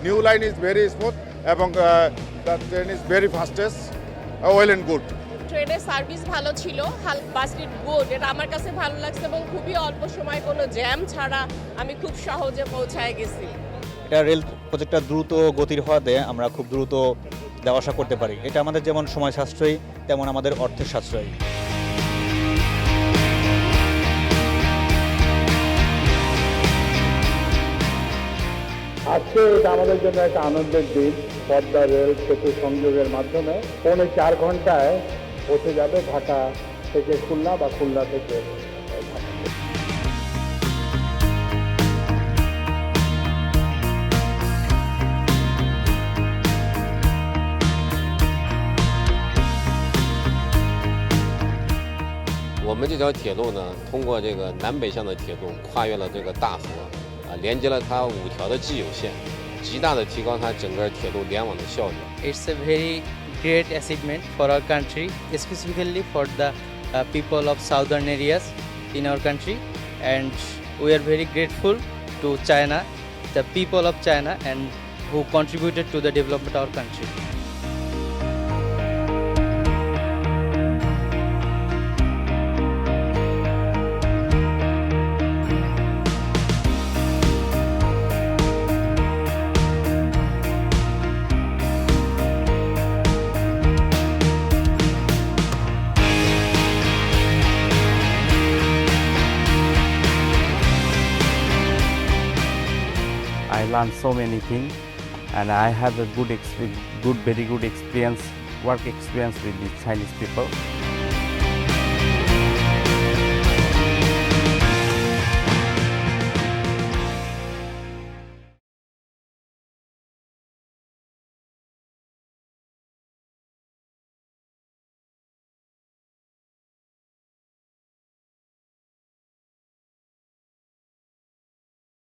New line is very smooth এবং the train is very fastest well and good. ট্রেনের service ভালো ছিল, বাসটি গুড, এটা আমার কাছে ভালো লাগছে এবং খুবই অল্প সময় কোনো জ্যাম ছাড়া আমি খুব সহজে পৌঁছায় গেছি। এটা রেল প্রজেক্টটা দ্রুত গতির হওয়াতে আমরা খুব দ্রুত যাওয়া আসা করতে পারি। এটা আমাদের যেমন সময় সাশ্রয়ী তেমন আমাদের অর্থের সাশ্রয়ী। আজকে এটা আমাদের জন্য একটা আনন্দের দিন। পদ্মা রেল সেতু সংযোগের মাধ্যমে 4.5 ঘন্টায় পৌঁছে যাবে ঢাকা থেকে খুলনা বা খুলনা থেকে Dhaka. 我们这条铁路呢，通过这个南北向的铁路，跨越了这个大河，连接了它5条的既有线，极大的提高它整个铁路联网的效率。 It's a very great achievement for our country, specifically for the people of southern areas in our country, and we are very grateful to China, the people of China, and who contributed to the development of our country. I learned so many things, and I have a very good experience, work experience with the Chinese people.